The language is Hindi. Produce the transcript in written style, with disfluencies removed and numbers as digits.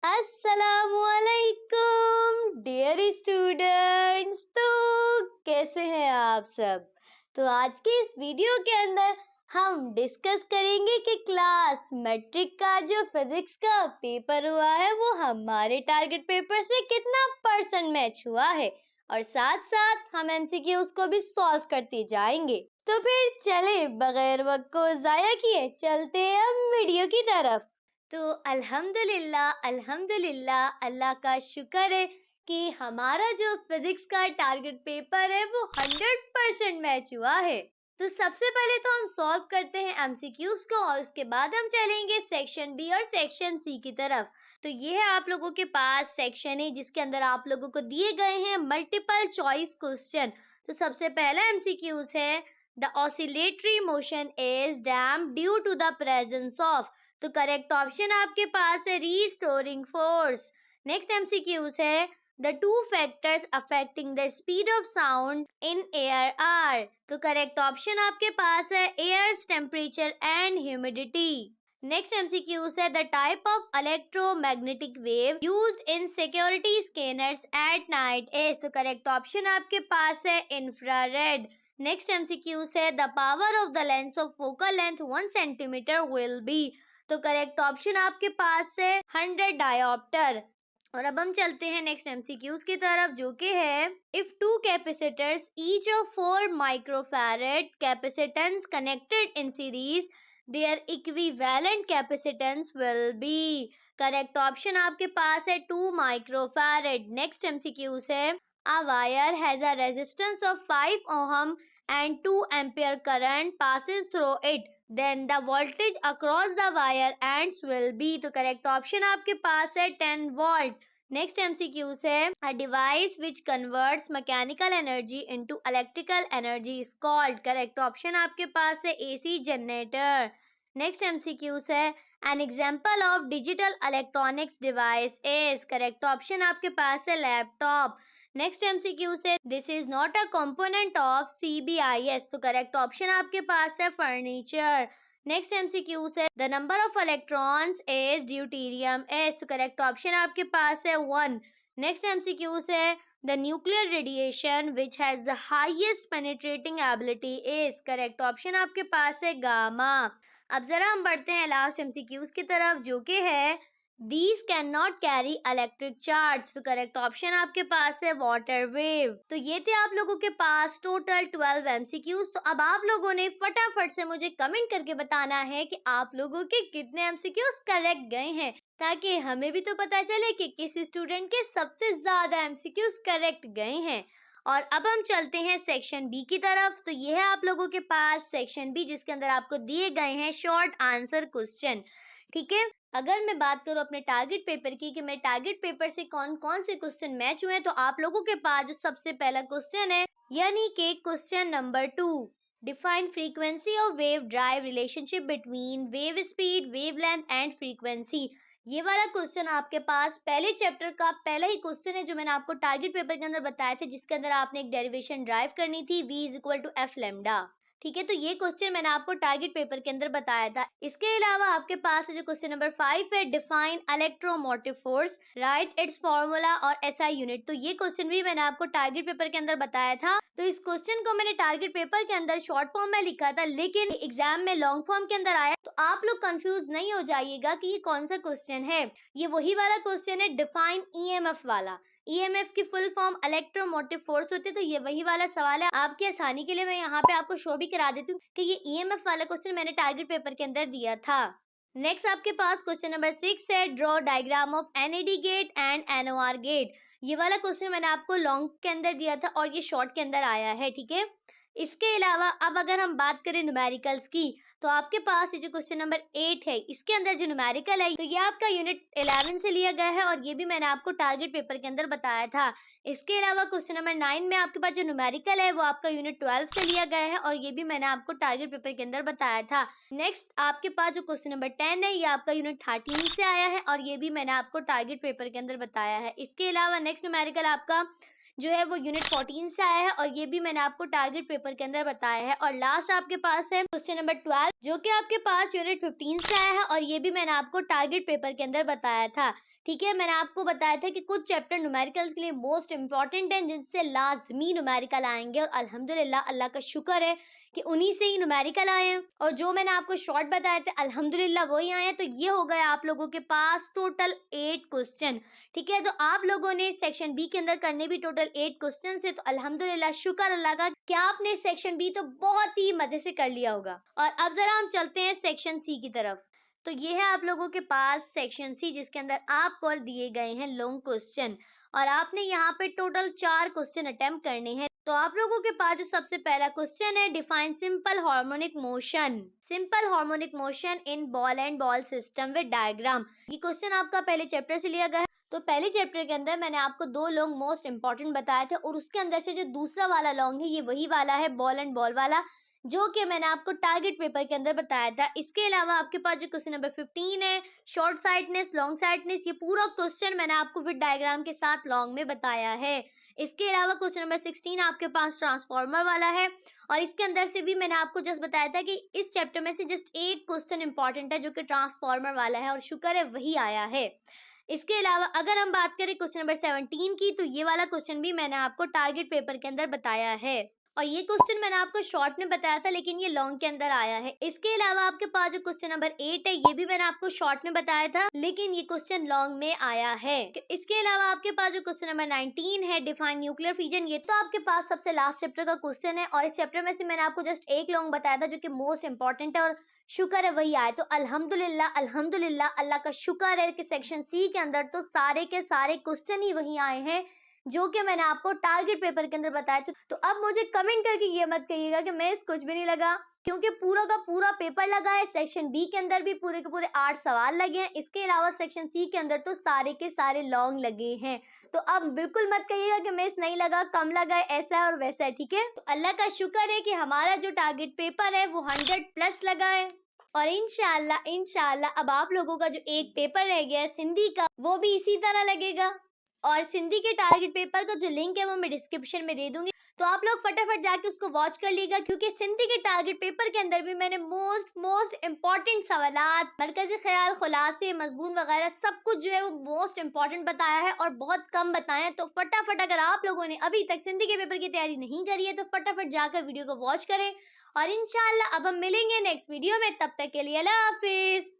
अस्सलामुअलैकुम डियर स्टूडेंट्स। तो कैसे हैं आप सब। तो आज के इस वीडियो के अंदर हम डिस्कस करेंगे कि क्लास मैट्रिक का जो फिजिक्स का पेपर हुआ है वो हमारे टारगेट पेपर से कितना परसेंट मैच हुआ है, और साथ साथ हम एमसीक्यूज को भी सॉल्व करते जाएंगे। तो फिर चले बगैर वक्त को जाया किए चलते हैं हम वीडियो की तरफ। तो अल्हम्दुलिल्लाह अल्लाह का शुक्र है कि हमारा जो फिजिक्स का टारगेट पेपर है वो 100% मैच हुआ है। तो सबसे पहले तो हम सॉल्व करते हैं एमसीक्यूज को और उसके बाद हम चलेंगे सेक्शन बी और सेक्शन सी की तरफ। तो ये है आप लोगों के पास सेक्शन ए, जिसके अंदर आप लोगों को दिए गए हैं मल्टीपल चॉइस क्वेश्चन। तो सबसे पहला एमसीक्यूज है the oscillatory motion is damped due to the presence of. तो करेक्ट ऑप्शन आपके पास है रीस्टोरिंग फोर्स। नेक्स्ट एमसीक्यूज है the two factors affecting the speed of sound in air are. तो करेक्ट ऑप्शन आपके पास है air's temperature and humidity. Next MCQs है the type of electromagnetic wave used in security scanners at night is. तो करेक्ट ऑप्शन आपके पास है इंफ्रारेड। नेक्स्ट एमसीक्यूज है the power of the lens of focal length 1 centimetre will be. तो करेक्ट ऑप्शन आपके पास है 100 डायोप्टर। और अब हम चलते हैं नेक्स्ट एमसीक्यूज की तरफ, जो कि है if two capacitors each of 4 microfarad capacitance connected in series their equivalent capacitance will be. Correct option आपके पास है 2 माइक्रोफैरेड। नेक्स्ट एमसीक्यूज है a wire has a resistance of 5 ohm and 2 ampere current passes through it, then the voltage across the wire ends will be। तो करेक्ट ऑप्शन आपके पास है 10 वोल्ट। नेक्स्ट एमसीक्यूज है a device which converts mechanical energy into electrical energy is called। Correct option आपके पास है एसी जनरेटर। नेक्स्ट एमसीक्यूज है an example of digital electronics device is। Correct option आपके पास है लैपटॉप। नेक्स्ट एमसीक्यू से this is not a component of CBIS. तो करेक्ट ऑप्शन आपके पास है फर्नीचर। नेक्स्ट एमसीक्यू से the number of electrons is deuterium has. तो करेक्ट ऑप्शन आपके पास है 1। नेक्स्ट एमसीक्यू से the nuclear radiation which has the highest penetrating ability is. Correct option आपके पास है गामा। अब जरा हम बढ़ते हैं लास्ट एमसीक्यूज की तरफ, जो कि है These cannot carry electric charge। तो करेक्ट ऑप्शन आपके पास है वाटर वेव। तो ये थे आप लोगों के पास टोटल 12 एमसीक्यूज। तो अब आप लोगों ने फटाफट से मुझे कमेंट करके बताना है कि आप लोगों के कितने एमसीक्यूज करेक्ट गए हैं, ताकि हमें भी तो पता चले कि किस स्टूडेंट के सबसे ज्यादा एमसीक्यूज करेक्ट गए हैं। और अब हम चलते हैं सेक्शन बी की तरफ। तो ये है आप लोगों के पास सेक्शन बी, जिसके अंदर आपको दिए गए हैं शॉर्ट आंसर क्वेश्चन। ठीक है, अगर मैं बात करूं अपने टारगेट पेपर की कि मेरे टारगेट पेपर से कौन कौन से क्वेश्चन मैच हुए हैं, तो आप लोगों के पास जो सबसे पहला क्वेश्चन है यानी कि question number 2, define frequency of wave drive relationship between wave speed wave length and frequency. ये वाला क्वेश्चन आपके पास पहले चैप्टर का पहला ही क्वेश्चन है, जो मैंने आपको टारगेट पेपर के अंदर बताया था, जिसके अंदर आपने एक डेरिवेशन ड्राइव करनी थी v is equal to f lambda. ठीक है, तो ये क्वेश्चन मैंने आपको टारगेट पेपर के अंदर बताया था। इसके अलावा आपके पास जो क्वेश्चन नंबर 5 है define electromotive force, right it's formula और एसआई यूनिट। तो ये क्वेश्चन भी मैंने आपको टारगेट पेपर के अंदर बताया था। तो इस क्वेश्चन को मैंने टारगेट पेपर के अंदर शॉर्ट फॉर्म में लिखा था, लेकिन एग्जाम में लॉन्ग फॉर्म के अंदर आया। तो आप लोग कंफ्यूज नहीं हो जाइएगा कि ये कौन सा क्वेश्चन है। ये वही वाला क्वेश्चन है डिफाइन ईएमएफ वाला। ईएमएफ की फुल फॉर्म इलेक्ट्रोमोटिव फोर्स होती है। तो ये वही वाला सवाल है। आपकी आसानी के लिए मैं यहाँ पे आपको शो भी करा देती हूँ कि ये ईएमएफ वाला क्वेश्चन मैंने टारगेट पेपर के अंदर दिया था। नेक्स्ट आपके पास क्वेश्चन नंबर 6 है draw diagram of NAND gate and NOR gate. ये वाला क्वेश्चन मैंने आपको लॉन्ग के अंदर दिया था और ये शॉर्ट के अंदर आया है। ठीक है, इसके अलावा अब अगर हम बात करें न्यूमेरिकल्स की, तो आपके पास ये जो क्वेश्चन नंबर 8 है, इसके अंदर जो न्यूमेरिकल है, तो ये आपका यूनिट 11 से लिया गया है और ये भी मैंने आपको टारगेट पेपर के अंदर बताया था। इसके अलावा क्वेश्चन नंबर 9 में आपके पास जो न्यूमेरिकल है वो आपका यूनिट 12 से लिया गया है और ये भी मैंने आपको टारगेट पेपर के अंदर बताया था। नेक्स्ट आपके पास जो क्वेश्चन नंबर 10 है, ये आपका यूनिट 13 से आया है और ये भी मैंने आपको टारगेट पेपर के अंदर बताया है। इसके अलावा नेक्स्ट न्यूमेरिकल आपका जो है वो यूनिट 14 से आया है और ये भी मैंने आपको टारगेट पेपर के अंदर बताया है। और लास्ट आपके पास है क्वेश्चन नंबर 12, जो कि आपके पास यूनिट 15 से आया है और ये भी मैंने आपको टारगेट पेपर के अंदर बताया था। ठीक है, मैंने आपको बताया था कि कुछ चैप्टर न्यूमेरिकल्स के लिए मोस्ट इंपॉर्टेंट हैं, जिनसे लाजमी न्यूमेरिकल आएंगे, और अल्हम्दुलिल्लाह अल्लाह का शुक्र है कि उन्हीं से ही न्यूमेरिकल आए हैं। और जो मैंने आपको शॉर्ट बताए थे अल्हम्दुलिल्लाह वही आए हैं। तो ये हो गया आप लोगों के पास टोटल 8 क्वेश्चन। ठीक है, तो आप लोगों ने सेक्शन बी के अंदर करने भी टोटल 8 क्वेश्चन है। तो अल्हम्दुलिल्लाह शुक्र अल्लाह का कि आपने सेक्शन बी तो बहुत ही मजे से कर लिया होगा। और अब जरा हम चलते हैं सेक्शन सी की तरफ। तो ये है आप लोगों के पास सेक्शन सी, जिसके अंदर आपको दिए गए हैं लॉन्ग क्वेश्चन, और आपने यहाँ पे टोटल 4 क्वेश्चन अटेम्प्ट करने हैं। तो आप लोगों के पास जो सबसे पहला क्वेश्चन है, define simple harmonic motion, simple harmonic motion in ball and ball system with diagram. ये क्वेश्चन आपका पहले चैप्टर से लिया गया है। तो पहले चैप्टर के अंदर मैंने आपको 2 लॉन्ग मोस्ट इंपॉर्टेंट बताए थे, और उसके अंदर से जो दूसरा वाला लॉन्ग है ये वही वाला है, बॉल एंड बॉल वाला, जो कि मैंने आपको टारगेट पेपर के अंदर बताया था। इसके अलावा आपके पास जो क्वेश्चन नंबर 15 है, शॉर्ट साइटनेस लॉन्ग साइटनेस, ये पूरा क्वेश्चन मैंने आपको विद डायग्राम के साथ लॉन्ग में बताया है। इसके अलावा क्वेश्चन नंबर 16 आपके पास ट्रांसफार्मर वाला है, और इसके अंदर से भी मैंने आपको जस्ट बताया था कि इस चैप्टर में से जस्ट एक क्वेश्चन इंपॉर्टेंट है जो कि ट्रांसफार्मर वाला है, और शुक्र है वही आया है। इसके अलावा अगर हम बात करें क्वेश्चन नंबर 17 की, तो ये वाला क्वेश्चन भी मैंने आपको टारगेट पेपर के अंदर बताया है, और ये क्वेश्चन मैंने आपको शॉर्ट में बताया था, लेकिन ये लॉन्ग के अंदर आया है। इसके अलावा आपके पास जो क्वेश्चन नंबर 8 है, ये भी मैंने आपको शॉर्ट में बताया था, लेकिन ये क्वेश्चन लॉन्ग में आया है। इसके अलावा आपके पास जो क्वेश्चन नंबर 19 है, डिफाइन न्यूक्लियर फिजन, ये तो आपके पास सबसे लास्ट चैप्टर का क्वेश्चन है, और इस चैप्टर में से मैंने आपको जस्ट एक लॉन्ग बताया था जो कि मोस्ट इंपॉर्टेंट है, और शुक्र है वही आए। तो अल्हम्दुलिल्लाह अल्हम्दुलिल्लाह अल्लाह का शुक्र है कि सेक्शन सी के अंदर तो सारे के सारे क्वेश्चन ही वही आए हैं जो कि मैंने आपको टारगेट पेपर के अंदर बताया। तो अब मुझे कमेंट करके ये मत कहिएगा कि मैं इस कुछ भी नहीं लगा, क्योंकि पूरा का पूरा पेपर लगा है। सेक्शन बी के अंदर भी पूरे के पूरे 8 सवाल लगे हैं। इसके अलावा सेक्शन सी के अंदर तो सारे के सारे लॉन्ग लगे हैं। तो अब बिल्कुल मत कहिएगा कि मैं इस नहीं लगा, कम लगा है, ऐसा है और वैसा है। ठीक है, तो अल्लाह का शुक्र है कि हमारा जो टारगेट पेपर है वो 100 प्लस लगा है, और इंशाल्लाह इंशाल्लाह अब आप लोगों का जो एक पेपर रह गया है सिंधी का, वो भी इसी तरह लगेगा। और सिंधी के टारगेट पेपर का जो लिंक है वो मैं डिस्क्रिप्शन में दे दूंगी, तो आप लोग फटाफट जाके उसको वॉच कर लीजिएगा, क्योंकि सिंधी के टारगेट पेपर के अंदर भी मैंने मोस्ट इंपॉर्टेंट सवालात, मरकजी ख्याल, खुलासे, मजमून वगैरह सब कुछ जो है वो मोस्ट इंपॉर्टेंट बताया है, और बहुत कम बताया है। तो फटाफट अगर आप लोगों ने अभी तक सिंधी के पेपर की तैयारी नहीं करी है तो फटाफट जाकर वीडियो को वॉच करें, और इंशाल्लाह अब हम मिलेंगे नेक्स्ट वीडियो में। तब तक के लिए अल्लाह हाफिज।